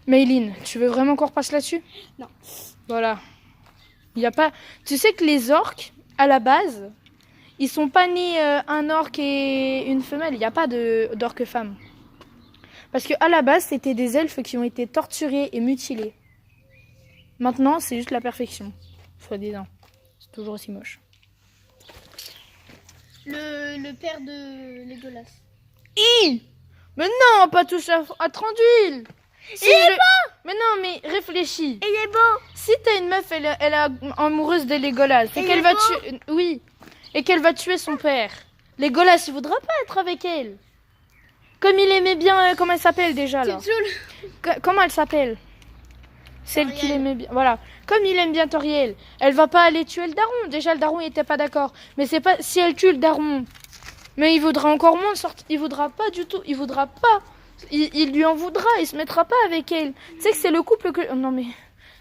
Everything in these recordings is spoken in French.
Mayline, tu veux vraiment qu'on repasse là-dessus? Non. Voilà. Il y a pas... Tu sais que les orques, à la base, ils sont pas nés un orque et une femelle. Il n'y a pas d'orque femme. Parce que à la base, c'était des elfes qui ont été torturés et mutilés. Maintenant, c'est juste la perfection. Soi-disant. C'est toujours aussi moche. Le père de Legolas. Mais non, pas toucher à 30 d'huile. Si Il est beau. Mais non, mais réfléchis. Il est beau. Si t'as une meuf, elle est amoureuse de Legolas, et Il qu'elle est va beau. tuer... Oui. Et qu'elle va tuer son père. Legolas, il voudra pas être avec elle. Comme il aimait bien... comment elle s'appelle déjà, là? Comment elle s'appelle? Celle qu'il aimait bien. Voilà. Comme il aime bien Toriel, elle va pas aller tuer le daron. Déjà, le daron, il était pas d'accord. Mais c'est pas... Si elle tue le daron... Mais il voudra encore moins sortir. Il voudra pas du tout. Il voudra pas. Il lui en voudra. Il se mettra pas avec elle. Tu sais que c'est le couple que... Non mais...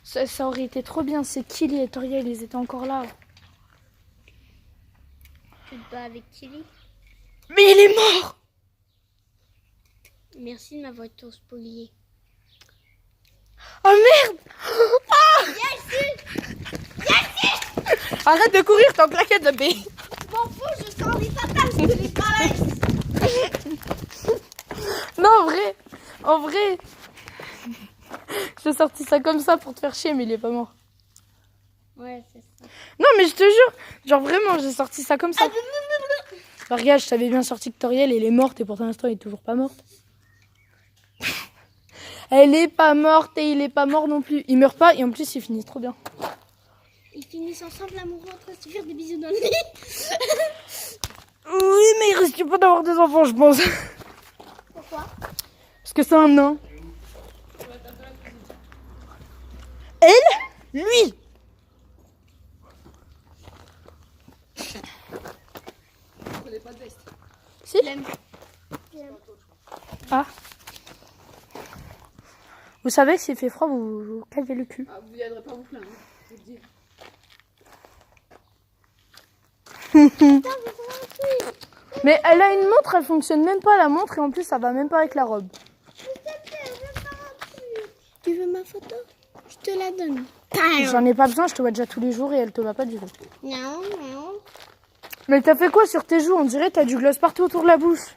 Ça aurait été trop bien. C'est Killy et Toriel, ils étaient encore là. Tu te bats avec Tilly. Mais il est mort. Merci de m'avoir tout spolié. Oh merde. Arrête de courir, t'es en claquette de B. Je m'en fous, je sens les patates de les caresses. Non, en vrai, j'ai sorti ça comme ça pour te faire chier, mais il est pas mort. Ouais, c'est ça. Non, mais je te jure, genre vraiment, j'ai sorti ça comme ça. Bah, regarde, je t'avais bien sorti que Toriel, elle est morte et pour l'instant, elle est toujours pas morte. Elle est pas morte et il est pas mort non plus. Il meurt pas et en plus, ils finissent trop bien. Ils finissent ensemble l'amoureux en train de se faire des bisous dans le nez. Oui, mais il risque pas d'avoir des enfants, je pense. Pourquoi? Parce que c'est un nain. Elle? Lui? Si? Ah. Vous savez que s'il fait froid, vous clavez le cul. Ah, vous viendrez pas vous plaindre, je vous le dis. Mais elle a une montre, elle fonctionne même pas la montre et en plus ça va même pas avec la robe. Tu veux ma photo? Je te la donne. J'en ai pas besoin, je te vois déjà tous les jours et elle te va pas du tout. Non, non. Mais t'as fait quoi sur tes joues? On dirait que t'as du gloss partout autour de la bouche.